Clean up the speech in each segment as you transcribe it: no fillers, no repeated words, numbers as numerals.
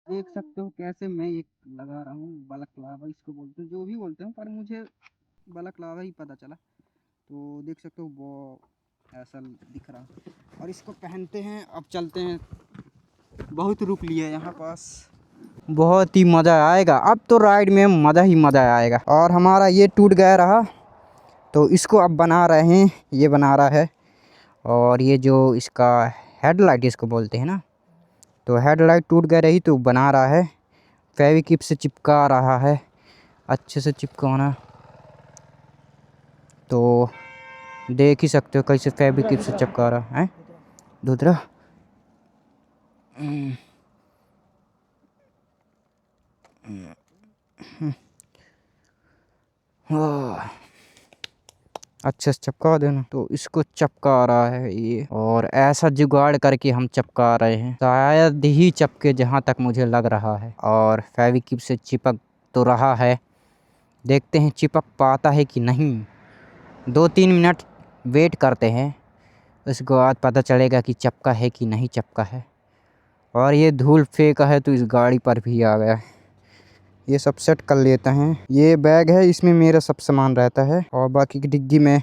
देख सकते हो कैसे मैं एक लगा रहा हूँ बलक्लावा इसको बोलते हैं, जो भी बोलते हैं, पर मुझे बलक्लावा ही पता चला। तो देख सकते हो वो ऐसा दिख रहा और इसको पहनते हैं। अब चलते हैं, बहुत रुक लिए यहाँ पास, बहुत ही मज़ा आएगा। अब तो राइड में मज़ा ही मज़ा आएगा। और हमारा ये टूट गया रहा तो इसको अब बना रहे हैं, ये बना रहा है। और ये जो इसका हेडलाइट इसको बोलते हैं ना, तो हेडलाइट टूट गई रही तो बना रहा है, फेविक्विक से चिपका रहा है, अच्छे से चिपकाना। तो देख ही सकते हो कैसे फेविक्विक से चिपका रहा है दूसरा। अच्छे से चिपका देना। तो इसको चिपका रहा है ये, और ऐसा जुगाड़ करके हम चिपका रहे हैं, शायद ही चिपके जहाँ तक मुझे लग रहा है। और फेविक्विक से चिपक तो रहा है, देखते हैं चिपक पाता है कि नहीं। 2-3 मिनट वेट करते हैं, उसके बाद पता चलेगा कि चिपका है कि नहीं चिपका है। और ये धूल फेंका है तो इस गाड़ी पर भी आ गया है। ये सब सेट कर लेते हैं। ये बैग है, इसमें मेरा सब सामान रहता है, और बाकी की डिग्गी में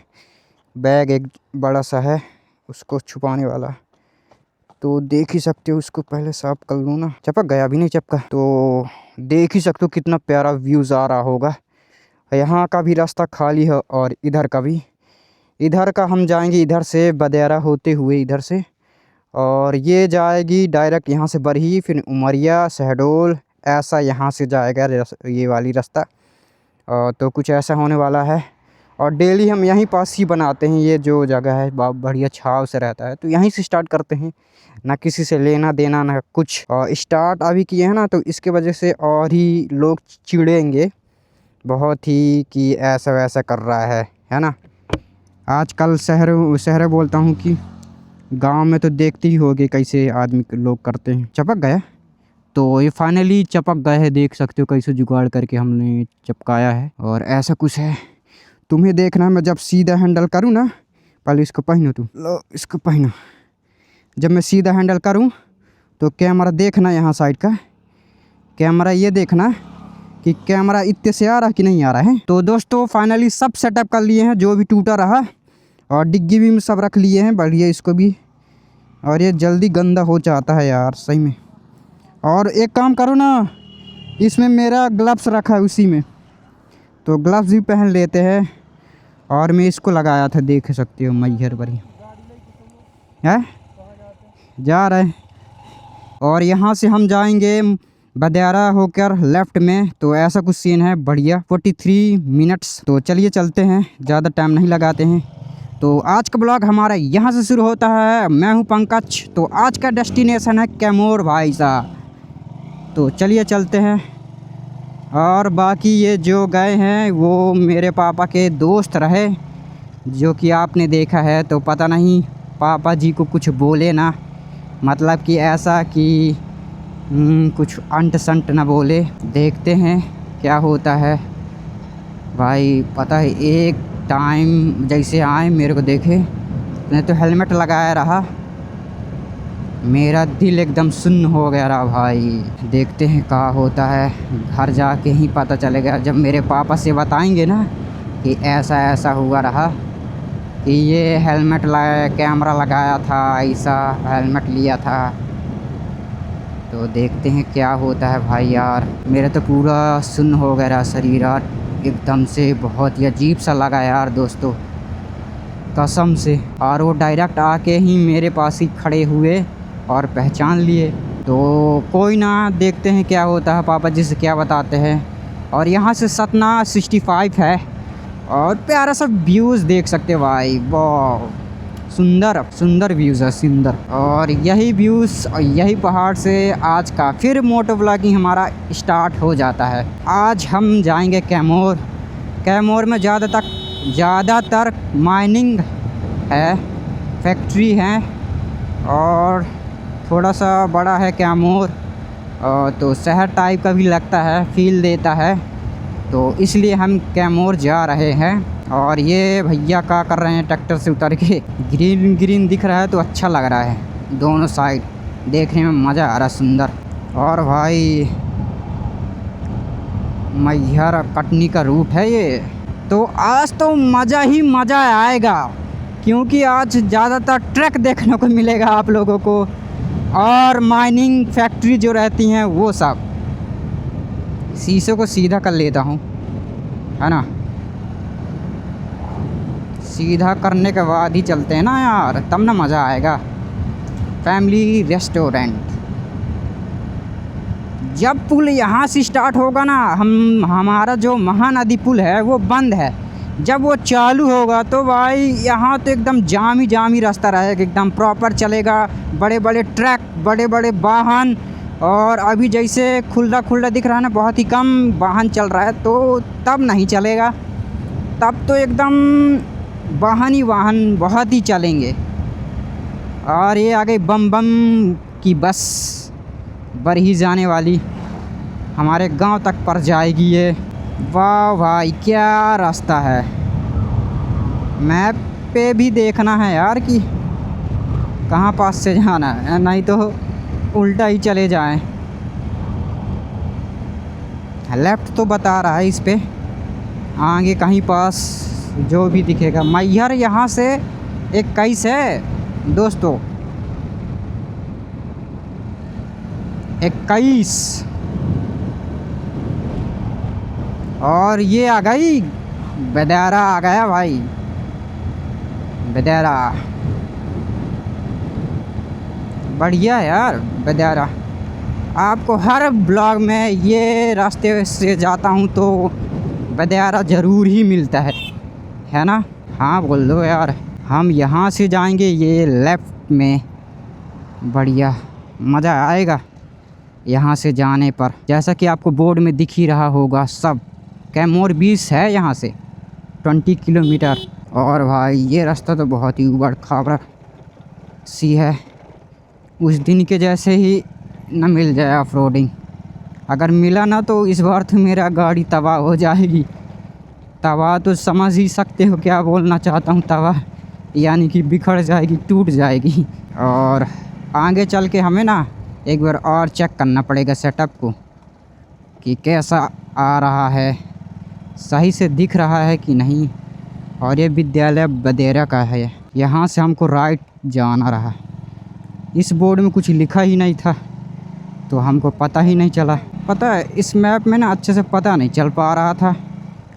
बैग एक बड़ा सा है उसको छुपाने वाला। तो देख ही सकते हो, उसको पहले साफ कर लूँ ना। चिपक गया, अभी नहीं चिपका। तो देख ही सकते हो कितना प्यारा व्यूज़ आ रहा होगा। यहाँ का भी रास्ता खाली है और इधर का भी। इधर का हम जाएंगे इधर से बदेरा होते हुए इधर से, और ये जाएगी डायरेक्ट यहाँ से बरही, फिर उमरिया, शहडोल, ऐसा यहाँ से जाएगा ये वाली रास्ता। तो कुछ ऐसा होने वाला है। और डेली हम यहीं पास ही बनाते हैं, ये जो जगह है बढ़िया छाव से रहता है, तो यहीं से स्टार्ट करते हैं। ना किसी से लेना देना ना कुछ। और स्टार्ट अभी किए हैं ना, तो इसके वजह से और ही लोग चिढ़ेंगे बहुत ही कि ऐसा वैसा कर रहा है ना। आजकल शहर बोलता हूँ कि गांव में तो देखते ही होगे कैसे आदमी लोग करते हैं। चिपक गया, तो ये फाइनली चिपक गया है। देख सकते हो कैसे जुगाड़ करके हमने चिपकाया है। और ऐसा कुछ है, तुम्हें देखना। मैं जब सीधा हैंडल करूँ ना, पहले इसको पहनो, तुम लो इसको पहनो। जब मैं सीधा हैंडल करूँ तो कैमरा देखना, यहाँ साइड का कैमरा ये देखना कि कैमरा इतने से आ रहा कि नहीं आ रहा है। तो दोस्तों फाइनली सब सेटअप कर लिए हैं, जो भी टूटा रहा, और डिग्गी भी सब रख लिए हैं बढ़िया इसको भी। और ये जल्दी गंदा हो जाता है यार सही में। और एक काम करो ना, इसमें मेरा ग्लव्स रखा है उसी में, तो ग्लव्स भी पहन लेते हैं। और मैं इसको लगाया था, देख सकते हो मैहर बड़ी है जा रहे हैं। और यहाँ से हम जाएंगे बदेरा होकर लेफ़्ट में। तो ऐसा कुछ सीन है बढ़िया, 43 मिनट्स। तो चलिए चलते हैं, ज़्यादा टाइम नहीं लगाते हैं। तो आज का ब्लॉग हमारा यहाँ से शुरू होता है। मैं हूँ पंकज। तो आज का डेस्टिनेशन है कैमूर भाई साहब। तो चलिए चलते हैं। और बाकी ये जो गए हैं वो मेरे पापा के दोस्त रहे, जो कि आपने देखा है। तो पता नहीं पापा जी को कुछ बोले ना, मतलब कि ऐसा कि कुछ अंट संट ना बोले। देखते हैं क्या होता है भाई। पता है एक टाइम जैसे आए मेरे को देखे, मैं तो हेलमेट लगाया रहा, मेरा दिल एकदम सुन्न हो गया रहा भाई। देखते हैं क्या होता है, घर जाके ही पता चलेगा जब मेरे पापा से बताएंगे ना कि ऐसा ऐसा हुआ रहा, कि ये हेलमेट लगाया, कैमरा लगाया था, ऐसा हेलमेट लिया था। तो देखते हैं क्या होता है भाई। यार मेरा तो पूरा सुन्न हो गया रहा शरीर यार, एकदम से बहुत ही अजीब सा लगा यार दोस्तों, कसम से। और वो डायरेक्ट आके ही मेरे पास ही खड़े हुए और पहचान लिए। तो कोई ना, देखते हैं क्या होता है, पापा जी से क्या बताते हैं। और यहाँ से सतना 65 है, और प्यारा सा व्यूज़ देख सकते हो भाई, वाह सुंदर सुंदर व्यूज़ है, सुंदर। और यही व्यूज़ और यही पहाड़ से आज का फिर मोटो ब्लॉगिंग हमारा स्टार्ट हो जाता है। आज हम जाएंगे कैमूर। कैमूर में ज़्यादातर माइनिंग है, फैक्ट्री हैं, और थोड़ा सा बड़ा है कैमूर, तो शहर टाइप का भी लगता है, फील देता है। तो इसलिए हम कैमूर जा रहे हैं। और ये भैया क्या कर रहे हैं, ट्रैक्टर से उतर के ग्रीन ग्रीन दिख रहा है तो अच्छा लग रहा है, दोनों साइड देखने में मज़ा आ रहा है, सुंदर। और भाई मैहर कटनी का रूट है ये। तो आज तो मज़ा ही मज़ा आएगा, क्योंकि आज ज़्यादातर ट्रक देखने को मिलेगा आप लोगों को, और माइनिंग फैक्ट्री जो रहती हैं वो सब। शीशे को सीधा कर लेता हूँ, है ना। सीधा करने के बाद ही चलते हैं ना यार, तब ना मज़ा आएगा। Family restaurant. जब पुल यहाँ से स्टार्ट होगा ना, हमारा जो महानदी पुल है वो बंद है, जब वो चालू होगा तो भाई यहाँ तो एकदम जामी रास्ता रहेगा, एकदम प्रॉपर चलेगा। बड़े बड़े ट्रक, बड़े बड़े वाहन। और अभी जैसे खुला दिख रहा है ना, बहुत ही कम वाहन चल रहा है, तो तब नहीं चलेगा। तब तो एकदम वाहन ही वाहन बहुत ही चलेंगे। और ये आ गई बम बम की बस, बरही जाने वाली, हमारे गांव तक पर जाएगी ये। वाह भाई क्या रास्ता है। मैप पे भी देखना है यार कि कहाँ पास से जाना है, नहीं तो उल्टा ही चले जाएं। लेफ़्ट तो बता रहा है इस पे, आगे कहीं पास जो भी दिखेगा। मैहर यहाँ से 21 है दोस्तों, 21। और ये आ गई बदेरा, आ गया भाई बदेरा। बढ़िया यार बदेरा। आपको हर ब्लॉग में ये रास्ते से जाता हूँ तो बदेरा ज़रूर ही मिलता है ना। हाँ बोल दो यार। हम यहाँ से जाएंगे ये लेफ़्ट में, बढ़िया मज़ा आएगा यहाँ से जाने पर। जैसा कि आपको बोर्ड में दिख ही रहा होगा, सब कैमोर बीच है यहाँ से 20 किलोमीटर। और भाई ये रास्ता तो बहुत ही उबड़ खाबड़ सी है, उस दिन के जैसे ही न मिल जाए ऑफ रोडिंग। अगर मिला ना तो इस बार तो मेरा गाड़ी तबाह हो जाएगी। तबाह तो समझ ही सकते हो क्या बोलना चाहता हूँ, तबाह यानी कि बिखर जाएगी, टूट जाएगी। और आगे चल के हमें ना एक बार और चेक करना पड़ेगा सेटअप को कि कैसा आ रहा है, सही से दिख रहा है कि नहीं। और ये विद्यालय बदेरा का है, यहाँ से हमको राइट जाना रहा। इस बोर्ड में कुछ लिखा ही नहीं था तो हमको पता ही नहीं चला। पता है इस मैप में ना अच्छे से पता नहीं चल पा रहा था,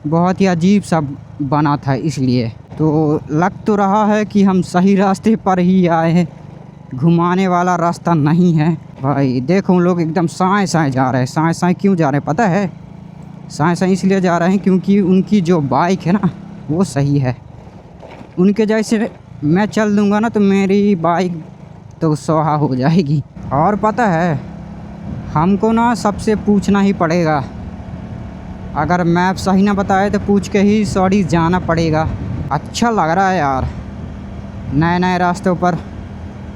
बहुत ही अजीब सा बना था, इसलिए तो लग तो रहा है कि हम सही रास्ते पर ही आए हैं, घुमाने वाला रास्ता नहीं है। भाई देखो लोग एकदम साए जा रहे हैं। साए क्यों जा रहे हैं पता है? साए इसलिए जा रहे हैं क्योंकि उनकी जो बाइक है ना वो सही है। उनके जैसे मैं चल दूंगा ना तो मेरी बाइक तो सोहा हो जाएगी। और पता है हमको ना सबसे पूछना ही पड़ेगा, अगर मैप सही ना बताए तो पूछ के ही सॉरी जाना पड़ेगा। अच्छा लग रहा है यार, नए रास्तों पर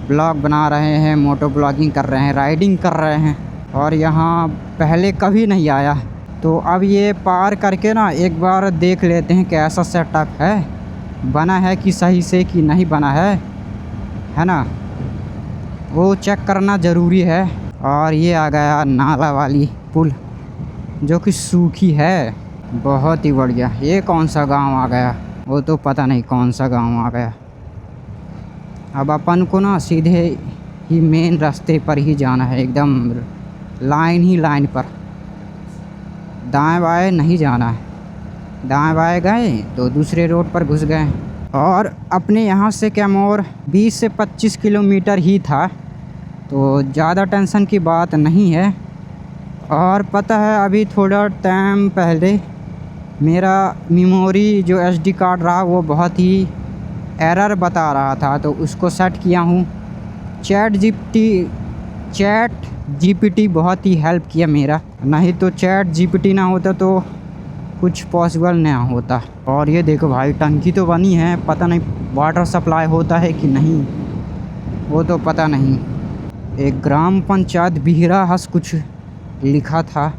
ब्लॉग बना रहे हैं, मोटो ब्लॉगिंग कर रहे हैं, राइडिंग कर रहे हैं। और यहाँ पहले कभी नहीं आया, तो अब ये पार करके ना एक बार देख लेते हैं कैसा सेटअप है, बना है कि सही से कि नहीं बना है ना, वो चेक करना ज़रूरी है। और ये आ गया नाला वाली पुल जो कि सूखी है, बहुत ही बढ़िया। ये कौन सा गांव आ गया वो तो पता नहीं कौन सा गांव आ गया। अब अपन को ना सीधे ही मेन रास्ते पर ही जाना है, एकदम लाइन पर, दाएं बाएं नहीं जाना है। दाएं बाएं गए तो दूसरे रोड पर घुस गए। और अपने यहाँ से कैमोर 20 से 25 किलोमीटर ही था, तो ज़्यादा टेंशन की बात नहीं है। और पता है अभी थोड़ा टाइम पहले मेरा मेमोरी जो एसडी कार्ड रहा वो बहुत ही एरर बता रहा था, तो उसको सेट किया हूँ। चैट जीपीटी बहुत ही हेल्प किया मेरा, नहीं तो चैट जीपीटी ना होता तो कुछ पॉसिबल नहीं होता। और ये देखो भाई टंकी तो बनी है, पता नहीं वाटर सप्लाई होता है कि नहीं वो तो पता नहीं। एक ग्राम पंचायत बिहरा हस कुछ लिखा था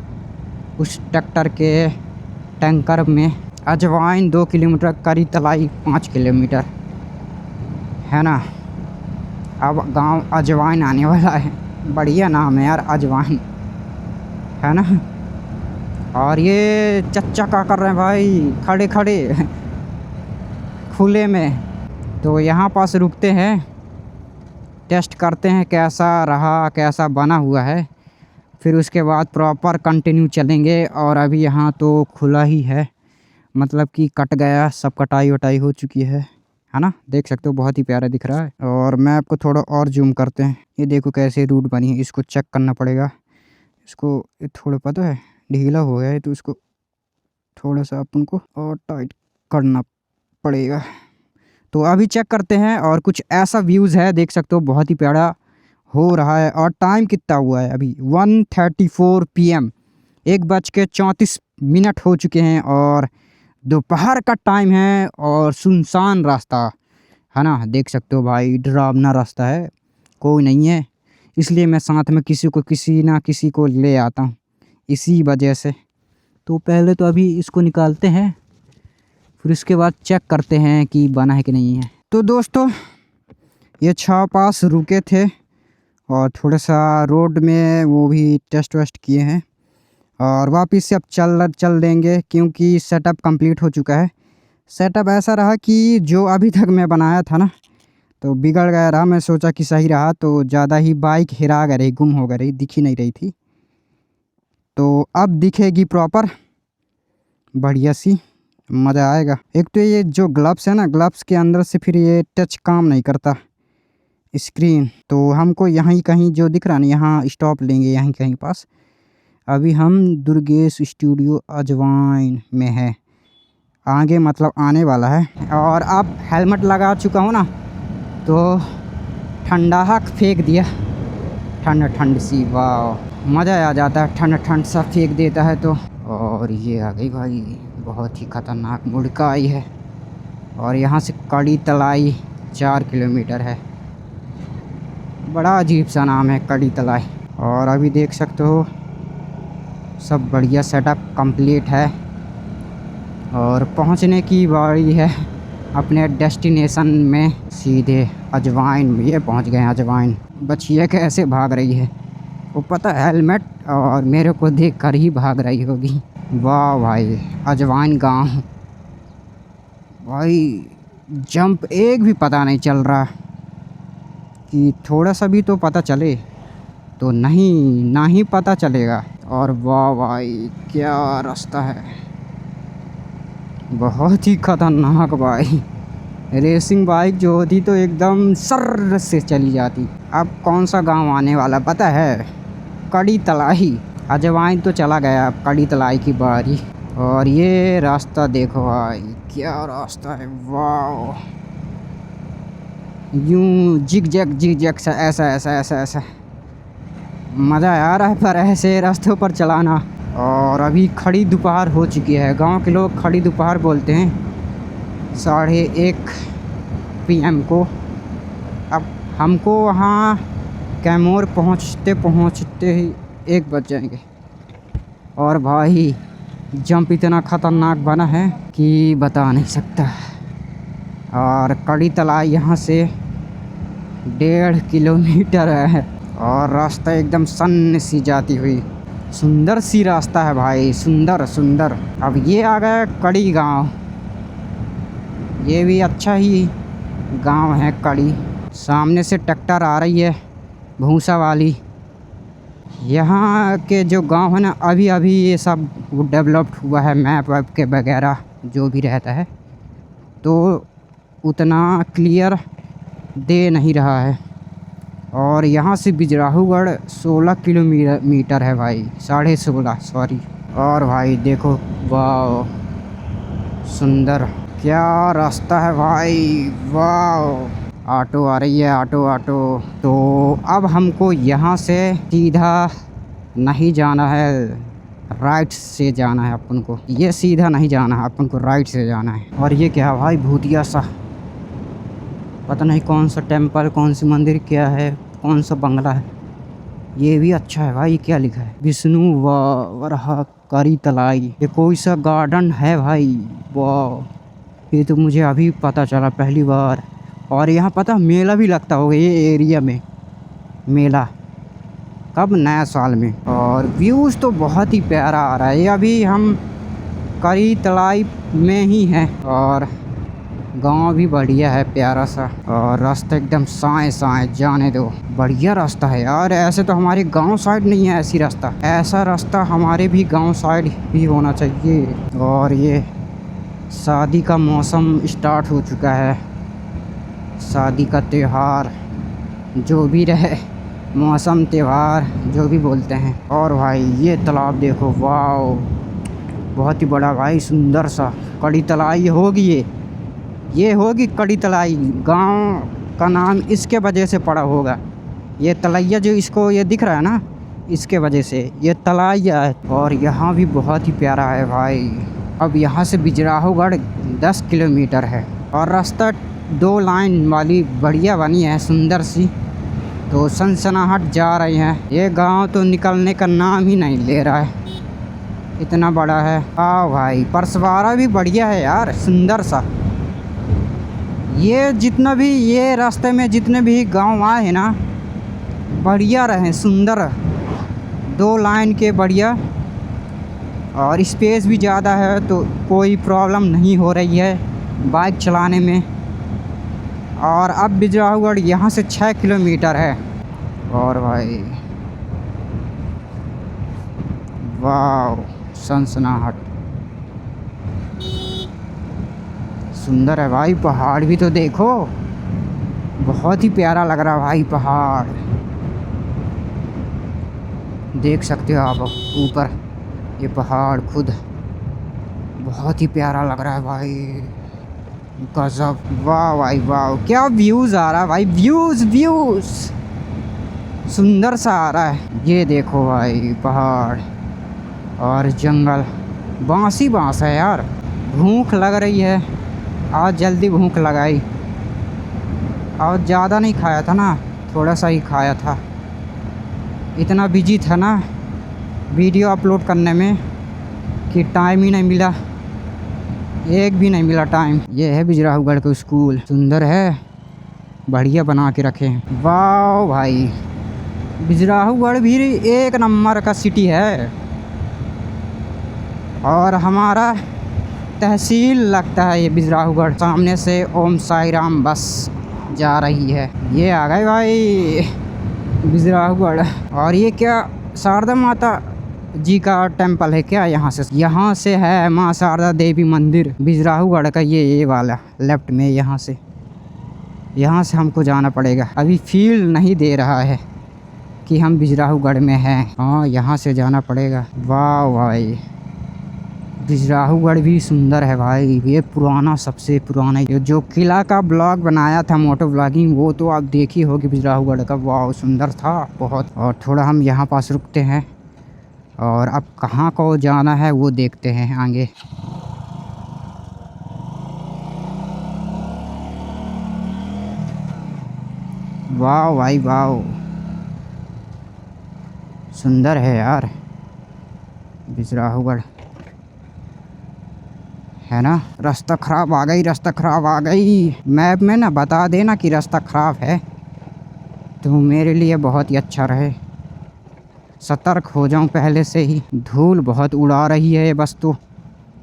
उस ट्रैक्टर के टैंकर में। अजवाइन 2 किलोमीटर, करी तलाई 5 किलोमीटर, है ना। अब गांव अजवाइन आने वाला है, बढ़िया नाम है यार अजवाइन। है ना। और ये चच्चा क्या कर रहे हैं भाई, खड़े खड़े खुले में। तो यहाँ पास रुकते हैं, टेस्ट करते हैं कैसा रहा, कैसा बना हुआ है, फिर उसके बाद प्रॉपर कंटिन्यू चलेंगे। और अभी यहाँ तो खुला ही है, मतलब कि कट गया, सब कटाई वटाई हो चुकी है ना। देख सकते हो बहुत ही प्यारा दिख रहा है। और मैं आपको थोड़ा और जूम करते हैं, ये देखो कैसे रूट बनी है, इसको चेक करना पड़ेगा। इसको ये थोड़ा पता है ढीला हो गया है, तो इसको थोड़ा सा अपन को और टाइट करना पड़ेगा। तो अभी चेक करते हैं। और कुछ ऐसा व्यूज़ है, देख सकते हो बहुत ही प्यारा हो रहा है। और टाइम कितना हुआ है अभी 1:34 PM, 1:34 हो चुके हैं। और दोपहर का टाइम है और सुनसान रास्ता है ना। देख सकते हो भाई डरावना रास्ता है, कोई नहीं है, इसलिए मैं साथ में किसी ना किसी को ले आता हूँ, इसी वजह से। तो पहले तो अभी इसको निकालते हैं, फिर उसके बाद चेक करते हैं कि बना है कि नहीं है। तो दोस्तों ये 6 पास रुके थे और थोड़ा सा रोड में वो भी टेस्ट वेस्ट किए हैं। और वापस से अब चल देंगे, क्योंकि सेटअप कंप्लीट हो चुका है। सेटअप ऐसा रहा कि जो अभी तक मैं बनाया था ना, तो बिगड़ गया रहा। मैं सोचा कि सही रहा, तो ज़्यादा ही बाइक हिरा गई रही, गुम हो गई रही, दिख ही नहीं रही थी। तो अब दिखेगी प्रॉपर बढ़िया सी, मज़ा आएगा। एक तो ये जो ग्लव्स है ना, ग्लव्स के अंदर से फिर ये टच काम नहीं करता स्क्रीन। तो हमको यहीं कहीं जो दिख रहा ना, यहाँ स्टॉप लेंगे यहीं कहीं पास। अभी हम दुर्गेश स्टूडियो अजवाइन में है, आगे मतलब आने वाला है। और अब हेलमेट लगा चुका हूँ ना, तो ठंडा फेंक दिया, ठंड सी, वाह मज़ा आ जाता है, ठंड सा फेंक देता है तो। और ये आ गई भाई, बहुत ही ख़तरनाक मुड़काई है। और यहाँ से कड़ी तलाई 4 किलोमीटर है, बड़ा अजीब सा नाम है कड़ी तलाई। और अभी देख सकते हो सब बढ़िया सेटअप कंप्लीट है और पहुंचने की बारी है अपने डेस्टिनेशन में, सीधे अजवाइन। ये पहुंच गए अजवाइन। बचिए कैसे भाग रही है, वो पता है हेलमेट और मेरे को देख कर ही भाग रही होगी। वाह भाई अजवाइन गांव भाई, जंप एक भी पता नहीं चल रहा कि थोड़ा सा भी तो पता चले, तो नहीं पता चलेगा। और वाह भाई क्या रास्ता है, बहुत ही खतरनाक भाई। रेसिंग बाइक जो होती तो एकदम सर से चली जाती। अब कौन सा गांव आने वाला पता है, कड़ी तलाई। अजवाइन तो चला गया, अब कड़ी तलाई की बारी। और ये रास्ता देखो भाई, क्या रास्ता है, वाह। यूं जिग जैग सा, ऐसा मज़ा आ रहा है पर ऐसे रास्तों पर चलाना। और अभी खड़ी दोपहर हो चुकी है, गांव के लोग खड़ी दोपहर बोलते हैं, 1:30 PM को। अब हमको वहाँ कैमोर पहुँचते ही 1 बज जाएंगे। और भाई जंप इतना ख़तरनाक बना है कि बता नहीं सकता। और कड़ी तलाई यहाँ से 1.5 किलोमीटर है और रास्ता एकदम सन सी जाती हुई, सुंदर सी रास्ता है भाई, सुंदर। अब ये आ गया कड़ी गांव, ये भी अच्छा ही गांव है कड़ी। सामने से ट्रैक्टर आ रही है भूसा वाली। यहाँ के जो गांव है ना, अभी ये सब डेवलप्ड हुआ है, मैप वैप के वगैरह जो भी रहता है, तो उतना क्लियर दे नहीं रहा है। और यहाँ से बिजराहूगढ़ 16 किलोमीटर है भाई, 16.5 सॉरी। और भाई देखो वाह सुंदर, क्या रास्ता है भाई, वाह। ऑटो आ रही है, ऑटो। तो अब हमको यहाँ से सीधा नहीं जाना है, राइट से जाना है अपन को। ये सीधा नहीं जाना है अपन को, राइट से जाना है। और ये क्या है भाई, भूतिया सा, पता नहीं कौन सा टेम्पल, कौन सी मंदिर, क्या है, कौन सा बंगला है। ये भी अच्छा है भाई, क्या लिखा है, विष्णु वराह कड़ी तलाई। ये कोई सा गार्डन है भाई, वाह, ये तो मुझे अभी पता चला पहली बार। और यहाँ पता मेला भी लगता होगा ये एरिया में, मेला कब, नया साल में। और और व्यूज़ तो बहुत ही प्यारा आ रहा है। अभी हम करी तलाई में ही हैं और गांव भी बढ़िया है प्यारा सा, और रास्ता एकदम साए साए, जाने दो, बढ़िया रास्ता है यार। ऐसे तो हमारे गांव साइड नहीं है ऐसी रास्ता, ऐसा रास्ता हमारे भी गांव साइड भी होना चाहिए। और ये शादी का मौसम स्टार्ट हो चुका है, शादी का त्यौहार जो भी रहे, मौसम त्यौहार जो भी बोलते हैं। और भाई ये तालाब देखो, वाह बहुत ही बड़ा भाई, सुंदर सा। कड़ी तलाई होगी ये होगी कड़ी तलाई। गांव का नाम इसके वजह से पड़ा होगा, ये तलैया जो इसको ये दिख रहा है ना, इसके वजह से ये तलैया है। और यहाँ भी बहुत ही प्यारा है भाई। अब यहाँ से बिजराहोगढ़ 10 किलोमीटर है और रास्ता 2 लाइन वाली बढ़िया बनी है, सुंदर सी। तो सनसनाहट जा रही हैं। ये गांव तो निकलने का नाम ही नहीं ले रहा है, इतना बड़ा है। हाँ भाई, परसवारा भी बढ़िया है यार, सुंदर सा। ये जितना भी ये रास्ते में जितने भी गांव आए हैं ना, बढ़िया रहे, सुंदर, 2 लाइन के बढ़िया, और स्पेस भी ज़्यादा है तो कोई प्रॉब्लम नहीं हो रही है बाइक चलाने में। और अब बिजराहोगढ़ यहाँ से 6 किलोमीटर है। और भाई वाह, सनसनाहट, सुंदर है भाई। पहाड़ भी तो देखो, बहुत ही प्यारा लग रहा है भाई। पहाड़ देख सकते हो आप ऊपर, ये पहाड़ खुद बहुत ही प्यारा लग रहा है भाई, गजब। वाह भाई वाह, क्या व्यूज़ आ रहा है भाई, व्यूज़ सुंदर सा आ रहा है। ये देखो भाई पहाड़ और जंगल, बाँस ही बाँस है यार। भूख लग रही है, आज जल्दी भूख लगाई, और ज़्यादा नहीं खाया था ना, थोड़ा सा ही खाया था। इतना बिजी था ना वीडियो अपलोड करने में कि टाइम ही नहीं मिला, एक भी नहीं मिला टाइम। ये है बिजराहोगढ़ का स्कूल, सुंदर है, बढ़िया बना के रखे हैं। वाह भाई, बिजराहोगढ़ भी एक नंबर का सिटी है। और हमारा तहसील लगता है ये बिजराहोगढ़। सामने से ओम साई राम बस जा रही है। ये आ गए भाई बिजराहोगढ़। और ये क्या शारदा माता जी का टेंपल है क्या? यहाँ से है माँ शारदा देवी मंदिर बिजराहोगढ़ का, ये वाला लेफ्ट में। यहाँ से हमको जाना पड़ेगा। अभी फील नहीं दे रहा है कि हम बिजराहोगढ़ में हैं। हाँ, यहाँ से जाना पड़ेगा। वाह भाई, बिजराहोगढ़ भी सुंदर है भाई। ये पुराना, सबसे पुराना, ये जो किला का ब्लॉग बनाया था मोटो ब्लॉगिंग, वो तो आप देखी होगी बिजराहोगढ़ का। वाह सुंदर था बहुत। और थोड़ा हम यहाँ पास रुकते हैं और अब कहाँ को जाना है वो देखते हैं आगे। वाह भाई वाह, सुंदर है यार बिजराहोगढ़, है ना। रास्ता ख़राब आ गई। मैप में ना बता देना कि रास्ता ख़राब है, तो मेरे लिए बहुत ही अच्छा रहे, सतर्क हो जाऊं पहले से ही। धूल बहुत उड़ा रही है ये बस, तो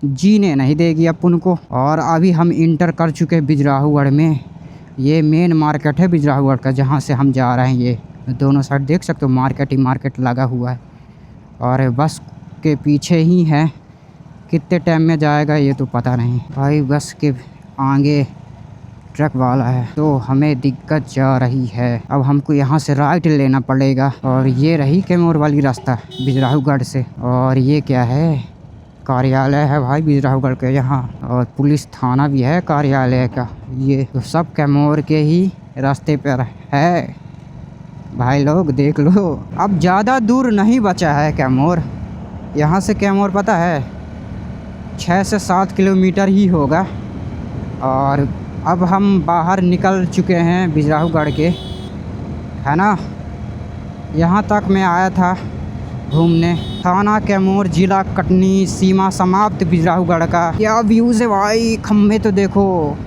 जीने नहीं देगी अपन को। और अभी हम इंटर कर चुके हैं बिजराहोगढ़ में। ये मेन मार्केट है बिजराहोगढ़ का, जहाँ से हम जा रहे हैं। ये दोनों साइड देख सकते हो, मार्केट ही मार्केट लगा हुआ है। और बस के पीछे ही है, कितने टाइम में जाएगा ये तो पता नहीं भाई। बस के आगे ट्रक वाला है, तो हमें दिक्कत जा रही है। अब हमको यहाँ से राइट लेना पड़ेगा। और ये रही कैमूर वाली रास्ता बिजराहोगढ़ से। और ये क्या है, कार्यालय है भाई बिजराहोगढ़ के यहाँ, और पुलिस थाना भी है कार्यालय का। ये तो सब कैमूर के ही रास्ते पर है भाई, लोग देख लो। अब ज़्यादा दूर नहीं बचा है कैमूर। यहाँ से कैमूर पता है 6 से 7 किलोमीटर ही होगा। और अब हम बाहर निकल चुके हैं बिजराहोगढ़ के, है ना। यहाँ तक मैं आया था घूमने। थाना कैमूर, जिला कटनी, सीमा समाप्त बिजराहोगढ़ का। क्या व्यूज़ है भाई, खम्भे तो देखो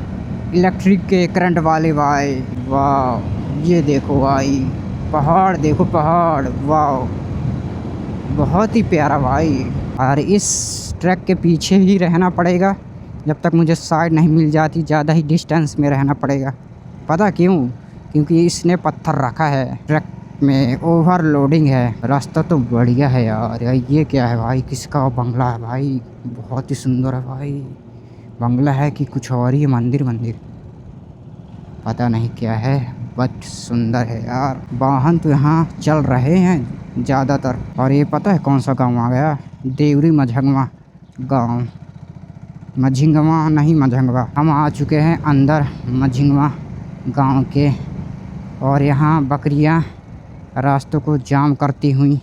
इलेक्ट्रिक के, करंट वाले भाई। वाह, ये देखो भाई, पहाड़ देखो, पहाड़, वाह बहुत ही प्यारा भाई। और इस ट्रक के पीछे ही रहना पड़ेगा जब तक मुझे साइड नहीं मिल जाती। ज़्यादा ही डिस्टेंस में रहना पड़ेगा। पता क्यों? क्योंकि इसने पत्थर रखा है ट्रक में, ओवरलोडिंग है। रास्ता तो बढ़िया है यार। ये क्या है भाई? किसका बंगला है भाई? बहुत ही सुंदर है भाई। बंगला है कि कुछ और ही मंदिर पता नहीं क्या है, बट सुंदर है यार। वाहन तो यहाँ चल रहे हैं ज़्यादातर। और ये पता है कौन सा गांव आ गया? देवरी मझंगवा गांव। मझिंगवा नहीं, मझंगवा। हम आ चुके हैं अंदर मझिंगवा गांव के। और यहाँ बकरियाँ रास्तों को जाम करती हुई।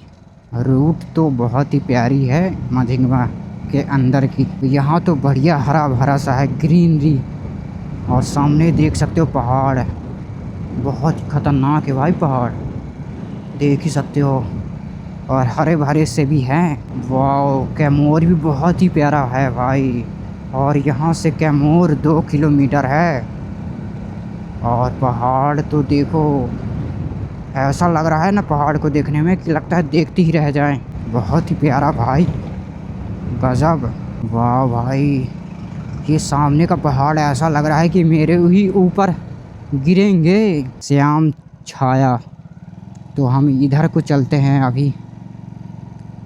रूट तो बहुत ही प्यारी है मझिंगवा के अंदर की। यहाँ तो बढ़िया हरा भरा सा है, ग्रीनरी। और सामने देख सकते हो पहाड़, बहुत खतरनाक है भाई पहाड़, देख ही सकते हो। और हरे भरे से भी हैं। वाओ, कैमूर भी बहुत ही प्यारा है भाई। और यहाँ से कैमूर 2 किलोमीटर है। और पहाड़ तो देखो, ऐसा लग रहा है ना पहाड़ को देखने में कि लगता है देखते ही रह जाएं। बहुत ही प्यारा भाई, गजब। वाह भाई, ये सामने का पहाड़ ऐसा लग रहा है कि मेरे ही ऊपर गिरेंगे। श्याम छाया। तो हम इधर को चलते हैं, अभी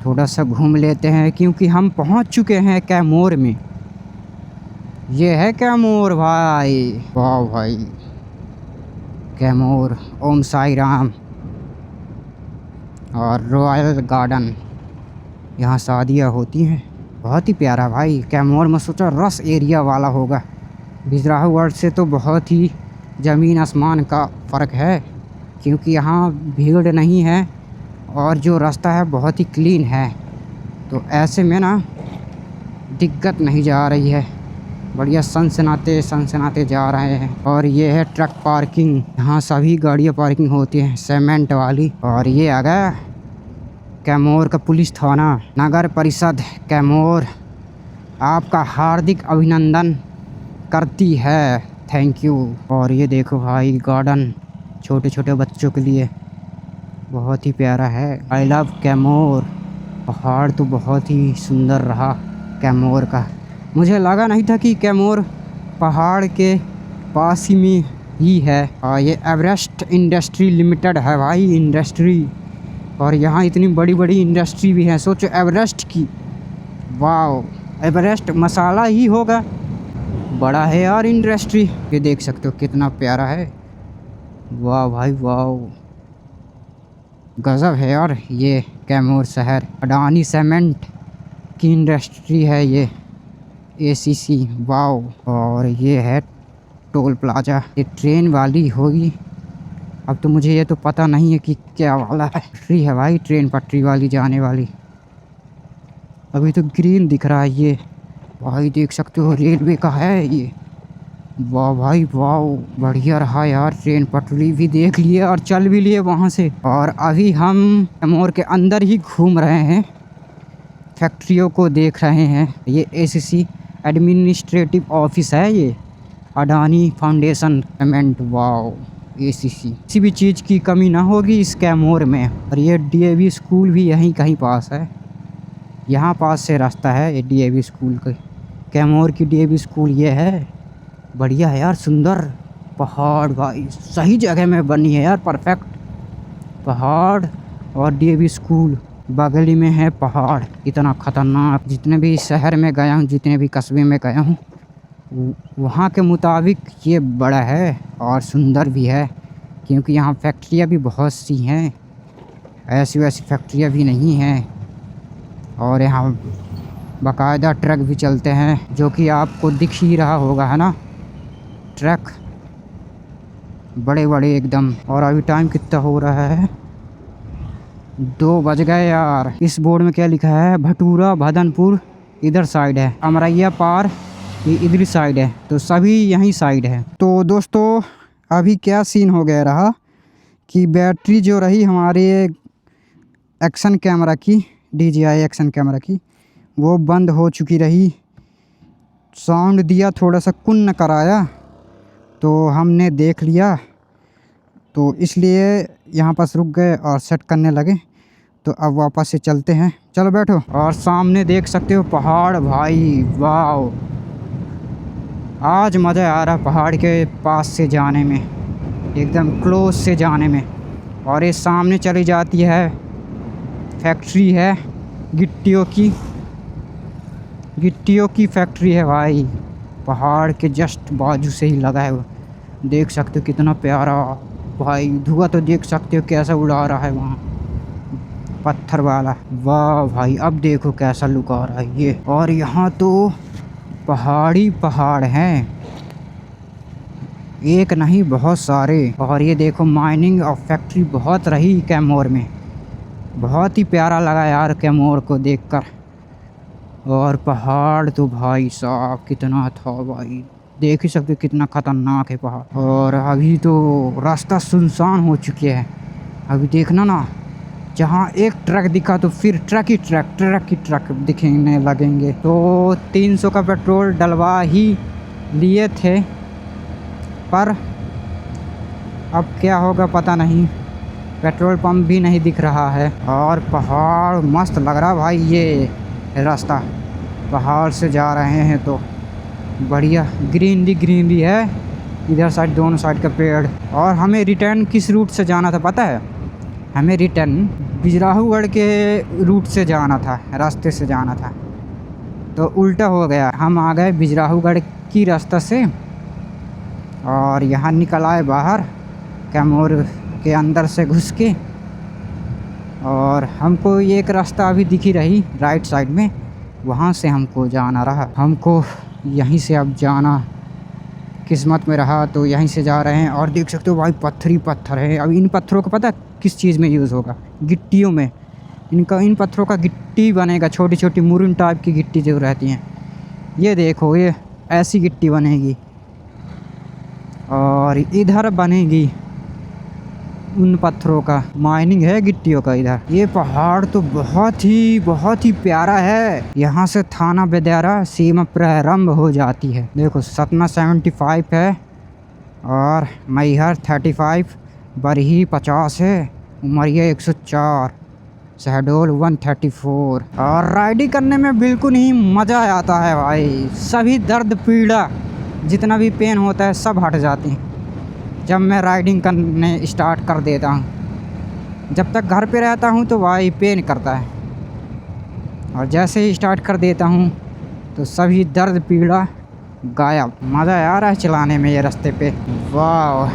थोड़ा सा घूम लेते हैं क्योंकि हम पहुंच चुके हैं कैमूर में। ये है कैमूर भाई। वाह भाई, कैमूर। ओम साई राम। और रॉयल गार्डन, यहाँ शादियाँ होती हैं। बहुत ही प्यारा भाई। कैमूर में सोचा रस एरिया वाला होगा। बिजराहू वर्ड से तो बहुत ही ज़मीन आसमान का फ़र्क है, क्योंकि यहाँ भीड़ नहीं है और जो रास्ता है बहुत ही क्लीन है। तो ऐसे में ना दिक्कत नहीं जा रही है, बढ़िया सनसनाते जा रहे हैं। और ये है ट्रक पार्किंग, यहाँ सभी गाड़ियाँ पार्किंग होती हैं, सीमेंट वाली। और ये आ गया कैमूर का पुलिस थाना। नगर परिषद कैमूर आपका हार्दिक अभिनंदन करती है, थैंक यू। और ये देखो भाई गार्डन, छोटे छोटे बच्चों के लिए बहुत ही प्यारा है। I love Kaimur. पहाड़ तो बहुत ही सुंदर रहा कैमूर का। मुझे लगा नहीं था कि कैमूर पहाड़ के पास ही में ही है। और ये एवरेस्ट इंडस्ट्री लिमिटेड है भाई, इंडस्ट्री। और यहाँ इतनी बड़ी बड़ी इंडस्ट्री भी है, सोचो एवरेस्ट की। वाओ, एवरेस्ट मसाला ही होगा, बड़ा है यार इंडस्ट्री। ये देख सकते हो कितना प्यारा है। वाह भाई वाह, गजब है यार। ये कैमूर शहर अडानी सीमेंट की इंडस्ट्री है ये, ACC। वाओ। और ये है टोल प्लाजा, ये ट्रेन वाली होगी। अब तो मुझे ये तो पता नहीं है कि क्या वाला है। पटरी है भाई, ट्रेन पटरी वाली जाने वाली। अभी तो ग्रीन दिख रहा है ये भाई, देख सकते हो रेलवे का है ये। वाह भाई वाह, बढ़िया रहा यार। ट्रेन पटरी भी देख लिए और चल भी लिए वहाँ से। और अभी हम कैमूर के अंदर ही घूम रहे हैं, फैक्ट्रियों को देख रहे हैं। ये ACC एडमिनिस्ट्रेटिव ऑफिस है ये, Adani foundation cement. Wow, ACC। किसी भी चीज़ की कमी ना होगी इस कैमूर में। और ये DAV स्कूल भी यहीं कहीं पास है, यहाँ पास से रास्ता है ये DAV स्कूल का। कैमूर की DAV स्कूल ये है। बढ़िया है यार, सुंदर पहाड़ भाई, सही जगह में बनी है यार, परफेक्ट। पहाड़ और DAV स्कूल बगल में है पहाड़। इतना खतरनाक, जितने भी शहर में गया हूँ, जितने भी कस्बे में गया हूँ, वहाँ के मुताबिक ये बड़ा है और सुंदर भी है। क्योंकि यहाँ फैक्ट्रियाँ भी बहुत सी हैं, ऐसी वैसी फैक्ट्रियाँ भी नहीं हैं। और यहाँ बाकायदा ट्रक भी चलते हैं, जो कि आपको दिख ही रहा होगा, है ना, ट्रक बड़े बड़े एकदम। और अभी टाइम कितना हो रहा है? 2 बज गए यार। इस बोर्ड में क्या लिखा है? भटूरा भदनपुर इधर साइड है, अमरैया पार ये इधर साइड है, तो सभी यहीं साइड है। तो दोस्तों अभी क्या सीन हो गया रहा कि बैटरी जो रही हमारे एक्शन कैमरा की, DJI एक्शन कैमरा की, वो बंद हो चुकी रही। साउंड दिया, थोड़ा सा कुन्न कराया, तो हमने देख लिया, तो इसलिए यहाँ पास रुक गए और सेट करने लगे। तो अब वापस से चलते हैं, चलो बैठो। और सामने देख सकते हो पहाड़ भाई, वाह आज मज़ा आ रहा पहाड़ के पास से जाने में, एकदम क्लोज से जाने में। और ये सामने चली जाती है फैक्ट्री है गिट्टियों की फैक्ट्री है भाई, पहाड़ के जस्ट बाजू से ही लगा है वो। देख सकते हो कितना प्यारा भाई, धुआं तो देख सकते हो कैसा उड़ा रहा है वहाँ पत्थर वाला। वाह भाई अब देखो कैसा लुक आ रहा है ये। और यहाँ तो पहाड़ी पहाड़ हैं, एक नहीं बहुत सारे। और ये देखो माइनिंग और फैक्ट्री बहुत रही कैमोर में, बहुत ही प्यारा लगा यार कैमोर को देखकर। और पहाड़ तो भाई साहब कितना था भाई, देख ही सकते कितना खतरनाक है पहाड़। और अभी तो रास्ता सुनसान हो चुके हैं, अभी देखना ना, जहाँ एक ट्रक दिखा तो फिर ट्रक ही ट्रक दिखने लगेंगे। तो 300 का पेट्रोल डलवा ही लिए थे, पर अब क्या होगा पता नहीं, पेट्रोल पंप भी नहीं दिख रहा है। और पहाड़ मस्त लग रहा भाई, ये रास्ता पहाड़ से जा रहे हैं तो बढ़िया ग्रीनरी है इधर साइड, दोनों साइड का पेड़। और हमें रिटर्न किस रूट से जाना था पता है, हमें रिटर्न बिजराहूगढ़ के रूट से जाना था, रास्ते से जाना था, तो उल्टा हो गया, हम आ गए बिजराहूगढ़ की रास्ता से और यहाँ निकल आए बाहर कैमोर के अंदर से घुस के। और हमको एक रास्ता अभी दिखी रही राइट साइड में, वहाँ से हमको जाना रहा, हमको यहीं से अब जाना किस्मत में रहा, तो यहीं से जा रहे हैं। और देख सकते हो भाई पत्थर है, अब इन पत्थरों को पता किस चीज़ में यूज़ होगा, गिट्टियों में, इन पत्थरों का गिट्टी बनेगा, छोटी छोटी मुरन टाइप की गिट्टी जो रहती हैं, ये देखो ये ऐसी गिट्टी बनेगी। और इधर बनेगी उन पत्थरों का माइनिंग है गिट्टियों का इधर। ये पहाड़ तो बहुत ही प्यारा है, यहाँ से थाना बेदारा सीमा प्रारंभ हो जाती है। देखो सतना 75 है और मैहर 35, बरही 50 है, उमरिया 104, शहडोल 134। और राइडिंग करने में बिल्कुल ही मज़ा आता है भाई, सभी दर्द पीड़ा जितना भी पेन होता है सब हट जाती हैं जब मैं राइडिंग करने स्टार्ट कर देता हूँ। जब तक घर पे रहता हूँ तो भाई पेन करता है, और जैसे ही स्टार्ट कर देता हूँ तो सभी दर्द पीड़ा गायब। मज़ा आ रहा है चलाने में ये रास्ते पे। वाह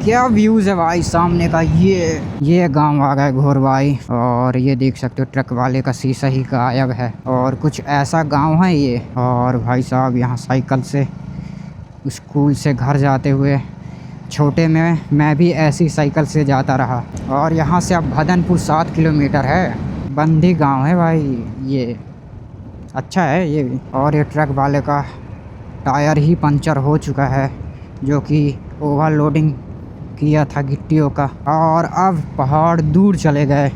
क्या व्यूज़ है भाई सामने का। ये गांव आ गए घोर भाई, और ये देख सकते हो ट्रक वाले का शीशा ही गायब है, और कुछ ऐसा गांव है ये। और भाई साहब यहाँ साइकिल से स्कूल से घर जाते हुए, छोटे में मैं भी ऐसी साइकिल से जाता रहा। और यहाँ से अब भदनपुर 7 किलोमीटर है, बंदी गांव है भाई ये, अच्छा है ये भी। और ये ट्रक वाले का टायर ही पंचर हो चुका है, जो कि ओवरलोडिंग किया था गिट्टियों का। और अब पहाड़ दूर चले गए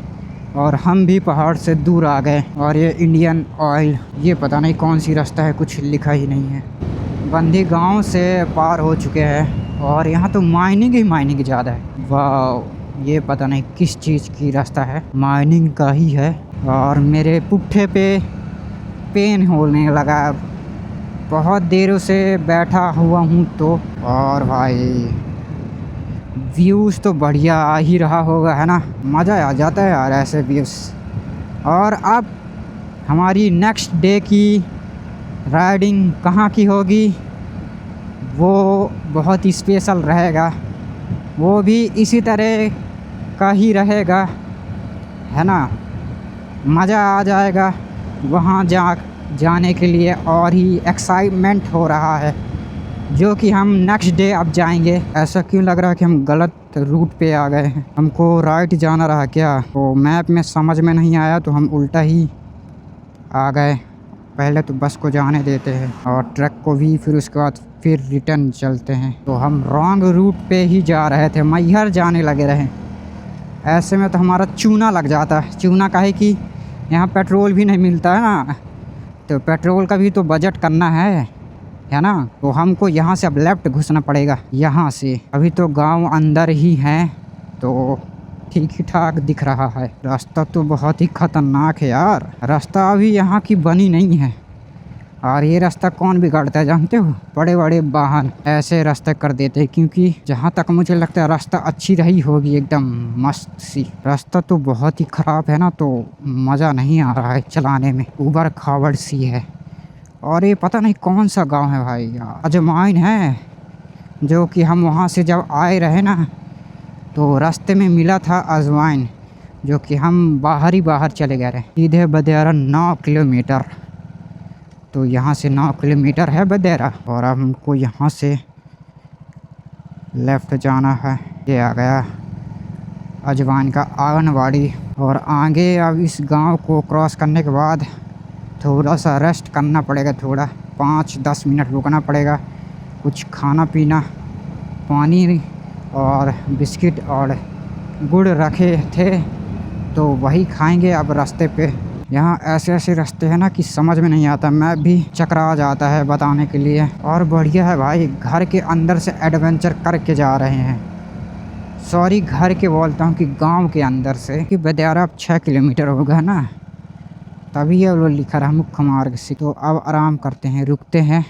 और हम भी पहाड़ से दूर आ गए। और ये इंडियन ऑयल, ये पता नहीं कौन सी रास्ता है, कुछ लिखा ही नहीं है। बंदी गांव से पार हो चुके हैं, और यहाँ तो माइनिंग ज़्यादा है। वाह ये पता नहीं किस चीज़ की रास्ता है, माइनिंग का ही है। और मेरे पुट्ठे पे पेन होने लगा, बहुत देरों से बैठा हुआ हूँ तो। और भाई व्यूज़ तो बढ़िया आ ही रहा होगा है ना, मज़ा आ जाता है यार ऐसे व्यूज़। और अब हमारी नेक्स्ट डे की राइडिंग कहाँ की होगी, वो बहुत ही स्पेशल रहेगा, वो भी इसी तरह का ही रहेगा है ना। मज़ा आ जाएगा वहाँ जाने के लिए, और ही एक्साइटमेंट हो रहा है, जो कि हम नेक्स्ट डे अब जाएंगे। ऐसा क्यों लग रहा है कि हम गलत रूट पे आ गए हैं, हमको राइट जाना रहा क्या, तो मैप में समझ में नहीं आया तो हम उल्टा ही आ गए। पहले तो बस को जाने देते हैं और ट्रक को भी, फिर उसके बाद फिर रिटर्न चलते हैं। तो हम रॉन्ग रूट पे ही जा रहे थे, मैहर जाने लगे रहे। ऐसे में तो हमारा चूना लग जाता है, चूना काहे कि यहाँ पेट्रोल भी नहीं मिलता है ना, तो पेट्रोल का भी तो बजट करना है ना। तो हमको यहाँ से अब लेफ़्ट घुसना पड़ेगा यहाँ से, अभी तो गांव अंदर ही हैं तो ठीक ही ठाक दिख रहा है। रास्ता तो बहुत ही खतरनाक है यार, रास्ता अभी यहाँ की बनी नहीं है। और ये रास्ता कौन बिगाड़ता है जानते हो? बड़े बड़े वाहन ऐसे रास्ते कर देते हैं, क्योंकि जहाँ तक मुझे लगता है रास्ता अच्छी रही होगी, एकदम मस्त सी। रास्ता तो बहुत ही ख़राब है ना, तो मज़ा नहीं आ रहा है चलाने में, ऊबड़ खाबड़ सी है। और ये पता नहीं कौन सा गांव है भाई यार, अजमाइन है, जो कि हम वहाँ से जब आए रहे ना तो रास्ते में मिला था अजवाइन, जो कि हम बाहर चले गए रहे। सीधे बदेरा 9 किलोमीटर, तो यहाँ से 9 किलोमीटर है बदेरा, और अब हमको यहाँ से लेफ़्ट जाना है। ये आ गया अजवाइन का आंगनवाड़ी। और आगे अब इस गांव को क्रॉस करने के बाद थोड़ा सा रेस्ट करना पड़ेगा, थोड़ा 5-10 मिनट रुकना पड़ेगा, कुछ खाना पीना, पानी और बिस्किट और गुड़ रखे थे तो वही खाएंगे अब रास्ते पे। यहाँ ऐसे ऐसे रास्ते हैं ना कि समझ में नहीं आता, मैं भी चकरा जाता है बताने के लिए। और बढ़िया है भाई, घर के अंदर से एडवेंचर करके जा रहे हैं। सॉरी घर के बोलता हूँ कि गांव के अंदर से, कि बदेरा अब 6 किलोमीटर होगा ना, तभी अब वो लिखा रहा मुख्य मार्ग से। तो अब आराम करते हैं, रुकते हैं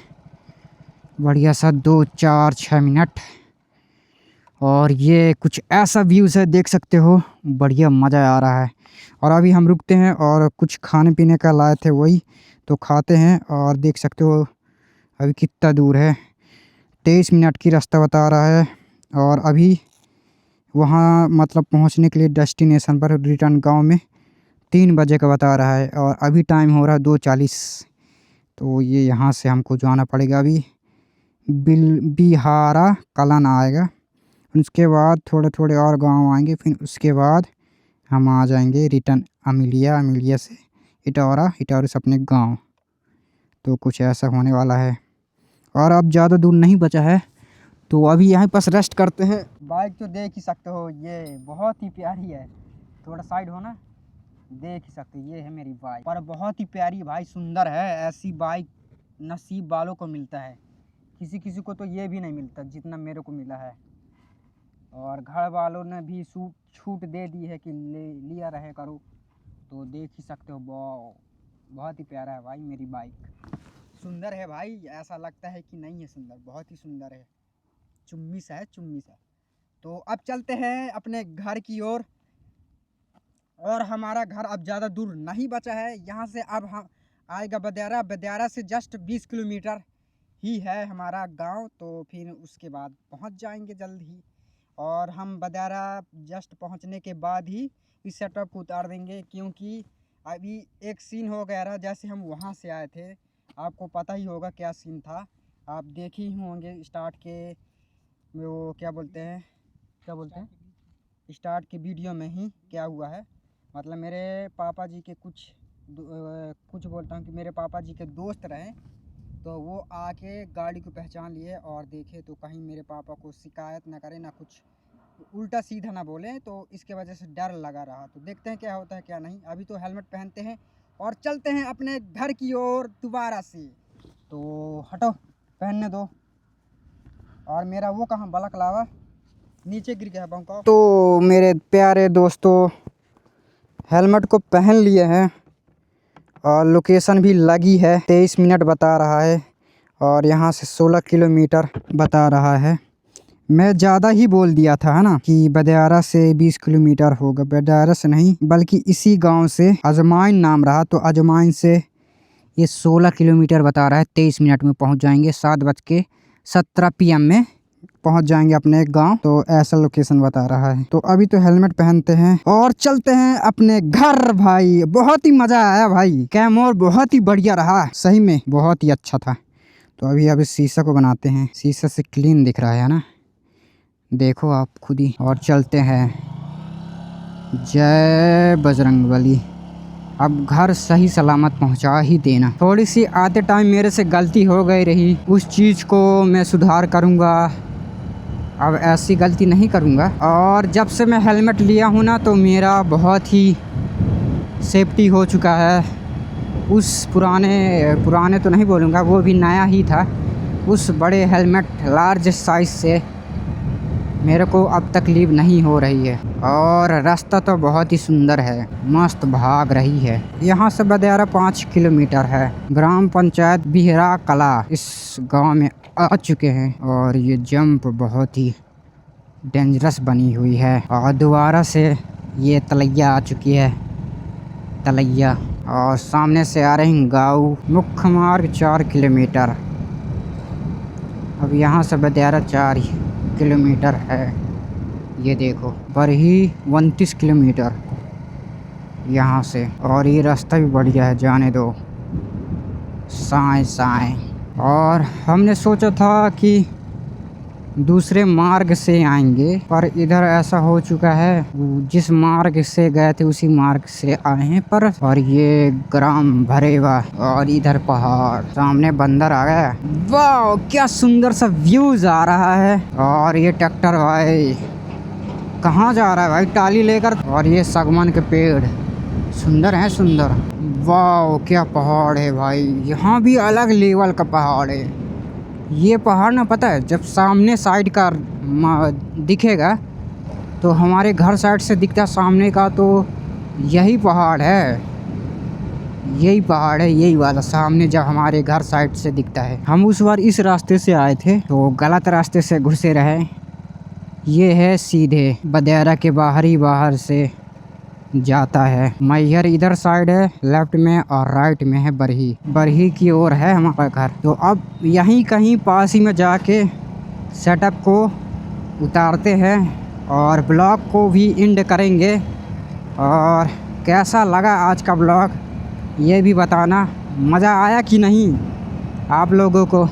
बढ़िया सा 2-4-6 मिनट। और ये कुछ ऐसा व्यूज़ है, देख सकते हो, बढ़िया मज़ा आ रहा है। और अभी हम रुकते हैं और कुछ खाने पीने का लाए थे वही तो खाते हैं। और देख सकते हो अभी कितना दूर है, 23 मिनट की रास्ता बता रहा है। और अभी वहाँ मतलब पहुँचने के लिए डेस्टिनेशन पर रिटर्न गांव में 3 बजे का बता रहा है, और अभी टाइम हो रहा है 2:40। तो ये यहाँ से हमको जाना पड़ेगा अभी बिहारा कलन आएगा, उसके बाद थोड़े थोड़े और गांव आएंगे, फिर उसके बाद हम आ जाएंगे रिटर्न अमिलिया से इटौरा से अपने गांव। तो कुछ ऐसा होने वाला है। और अब ज़्यादा दूर नहीं बचा है, तो अभी यहीं पास रेस्ट करते हैं। बाइक तो देख ही सकते हो, ये बहुत ही प्यारी है, थोड़ा साइड हो ना, देख ही सकते हो, ये है मेरी बाइक। पर बहुत ही प्यारी भाई, सुंदर है। ऐसी बाइक नसीब वालों को मिलता है, किसी किसी को तो ये भी नहीं मिलता जितना मेरे को मिला है। और घर वालों ने भी छूट दे दी है कि लिया रहे करो। तो देख ही सकते हो, बहुत ही प्यारा है भाई मेरी बाइक। सुंदर है भाई, ऐसा लगता है कि नहीं है सुंदर, बहुत ही सुंदर है, चुम्मी सा है, चुम्मी सा। तो अब चलते हैं अपने घर की ओर। और हमारा घर अब ज़्यादा दूर नहीं बचा है, यहाँ से अब हम आएगा बदेरा से जस्ट 20 किलोमीटर ही है हमारा गांव। तो फिर उसके बाद पहुँच जाएंगे जल्द ही। और हम बदेरा जस्ट पहुंचने के बाद ही इस सेटअप को उतार देंगे, क्योंकि अभी एक सीन हो गया रहा। जैसे हम वहां से आए थे, आपको पता ही होगा क्या सीन था, आप देखे ही होंगे स्टार्ट के वो क्या बोलते हैं स्टार्ट के वीडियो में ही क्या हुआ है। मतलब मेरे पापा जी के कुछ बोलता हूँ कि मेरे पापा जी के दोस्त रहे, तो वो आके गाड़ी को पहचान लिए और देखे तो कहीं मेरे पापा को शिकायत ना करे, ना कुछ उल्टा सीधा ना बोले, तो इसके वजह से डर लगा रहा। तो देखते हैं क्या होता है क्या नहीं। अभी तो हेलमेट पहनते हैं और चलते हैं अपने घर की ओर दोबारा से। तो हटो, पहनने दो। और मेरा वो कहाँ बलकलावा नीचे गिर गया बंका। तो मेरे प्यारे दोस्तों, हेलमेट को पहन लिए हैं और लोकेशन भी लगी है, 23 मिनट बता रहा है, और यहाँ से 16 किलोमीटर बता रहा है। मैं ज़्यादा ही बोल दिया था, है ना, कि बदेरा से 20 किलोमीटर होगा। बदेरा से नहीं, बल्कि इसी गांव से अजमाइन नाम रहा, तो अजमाइन से ये 16 किलोमीटर बता रहा है। 23 मिनट में पहुंच जाएंगे, 7:17 PM में पहुंच जाएंगे अपने गांव। तो ऐसा लोकेशन बता रहा है। तो अभी तो हेलमेट पहनते हैं और चलते हैं अपने घर। भाई बहुत ही मज़ा आया भाई, कैमोर बहुत ही बढ़िया रहा, सही में बहुत ही अच्छा था। तो अभी शीशा को बनाते हैं, शीशा से क्लीन दिख रहा है ना, देखो आप खुद ही। और चलते हैं, जय बजरंगबली। अब घर सही सलामत पहुंचा ही देना। थोड़ी सी आते टाइम मेरे से गलती हो गई रही, उस चीज़ को मैं सुधार करूंगा, अब ऐसी गलती नहीं करूंगा। और जब से मैं हेलमेट लिया हूं ना, तो मेरा बहुत ही सेफ्टी हो चुका है। उस पुराने तो नहीं बोलूँगा, वो भी नया ही था, उस बड़े हेलमेट लार्ज साइज़ से मेरे को अब तकलीफ नहीं हो रही है और रास्ता तो बहुत ही सुंदर है, मस्त भाग रही है। यहाँ से बदियारा 5 किलोमीटर है। ग्राम पंचायत बिहरा कला इस गांव में आ चुके हैं और ये जंप बहुत ही डेंजरस बनी हुई है और दोबारा से ये तलैया आ चुकी है, तलैया। और सामने से आ रही गाँव। मुख्य मार्ग 4 किलोमीटर। अब यहाँ से बदियारा 4 किलोमीटर है। ये देखो बरही 29 किलोमीटर यहाँ से। और ये रास्ता भी बढ़िया है, जाने दो साएं साएं। और हमने सोचा था कि दूसरे मार्ग से आएंगे, पर इधर ऐसा हो चुका है जिस मार्ग से गए थे उसी मार्ग से आए हैं पर। और ये ग्राम भरेवा और इधर पहाड़, सामने बंदर आ गया। वाह क्या सुंदर सा व्यूज आ रहा है। और ये ट्रैक्टर भाई कहाँ जा रहा है भाई, टाली लेकर। और ये सागवान के पेड़ सुंदर है, सुंदर। वाह क्या पहाड़ है भाई, यहाँ भी अलग लेवल का पहाड़ है। ये पहाड़ ना, पता है जब सामने साइड का दिखेगा तो हमारे घर साइड से दिखता सामने का, तो यही पहाड़ है, यही पहाड़ है, यही वाला सामने जब हमारे घर साइड से दिखता है। हम उस बार इस रास्ते से आए थे तो गलत रास्ते से घुसे रहे। ये है सीधे बदियारा के बाहर से जाता है। मैहर इधर साइड है लेफ्ट में और राइट में है बरही की ओर है हमारा घर। तो अब यहीं कहीं पास ही में जाके सेटअप को उतारते हैं और ब्लॉग को भी एंड करेंगे। और कैसा लगा आज का ब्लॉग ये भी बताना, मज़ा आया कि नहीं आप लोगों को,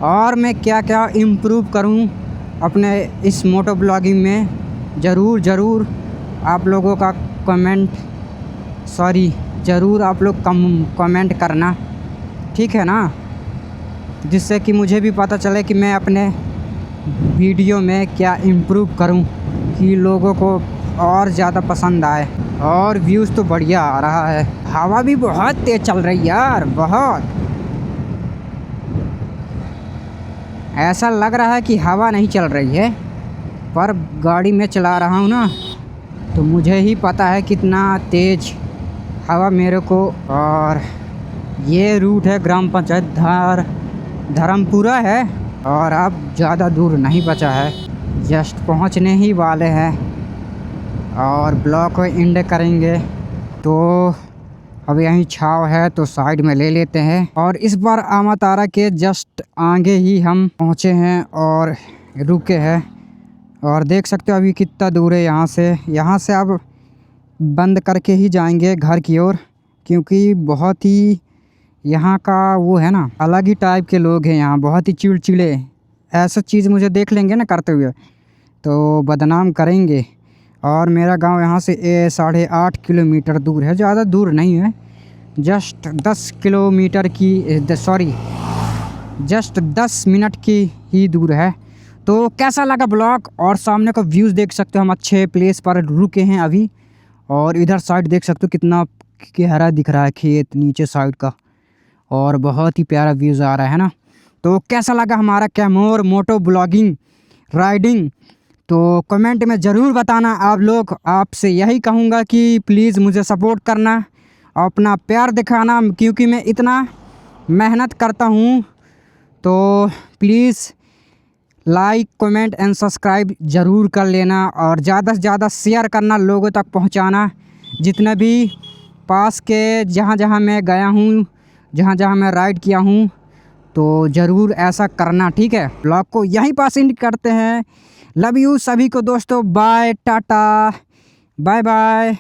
और मैं क्या क्या इम्प्रूव करूं अपने इस मोटो ब्लॉगिंग में। ज़रूर आप लोगों का ज़रूर आप लोग कमेंट करना, ठीक है ना, जिससे कि मुझे भी पता चले कि मैं अपने वीडियो में क्या इम्प्रूव करूं कि लोगों को और ज़्यादा पसंद आए। और व्यूज़ तो बढ़िया आ रहा है। हवा भी बहुत तेज़ चल रही है यार, बहुत। ऐसा लग रहा है कि हवा नहीं चल रही है, पर गाड़ी में चला रहा हूँ ना तो मुझे ही पता है कितना तेज़ हवा मेरे को। और ये रूट है ग्राम पंचायत धर्मपुरा है और अब ज़्यादा दूर नहीं बचा है, जस्ट पहुंचने ही वाले हैं और ब्लॉक को एंड करेंगे। तो अब यहीं छाव है तो साइड में ले लेते हैं। और इस बार आमातारा के जस्ट आगे ही हम पहुंचे हैं और रुके हैं। और देख सकते हो अभी कितना दूर है यहाँ से अब बंद करके ही जाएंगे घर की ओर, क्योंकि बहुत ही यहाँ का वो है ना, अलग ही टाइप के लोग हैं यहाँ, बहुत ही चिड़चिड़े। ऐसा चीज़ मुझे देख लेंगे ना करते हुए तो बदनाम करेंगे। और मेरा गांव यहाँ से 8.5 किलोमीटर दूर है, ज़्यादा दूर नहीं है, जस्ट 10 मिनट की ही दूर है। तो कैसा लगा ब्लॉग, और सामने का व्यूज़ देख सकते हो, हम अच्छे प्लेस पर रुके हैं अभी। और इधर साइड देख सकते हो कितना गहरा दिख रहा है खेत नीचे साइड का, और बहुत ही प्यारा व्यूज़ आ रहा है ना। तो कैसा लगा हमारा कैमोर मोटो ब्लॉगिंग राइडिंग, तो कमेंट में ज़रूर बताना आप लोग। आपसे यही कहूँगा कि प्लीज़ मुझे सपोर्ट करना, अपना प्यार दिखाना, क्योंकि मैं इतना मेहनत करता हूँ। तो please like comment and subscribe ज़रूर कर लेना और ज़्यादा से ज़्यादा शेयर करना, लोगों तक पहुँचाना। जितने भी पास के जहाँ मैं गया हूँ, जहाँ मैं राइड किया हूँ, तो ज़रूर ऐसा करना, ठीक है। ब्लॉग को यहीं पास एंड करते हैं। लव यू सभी को दोस्तों, बाय टाटा बाय बाय।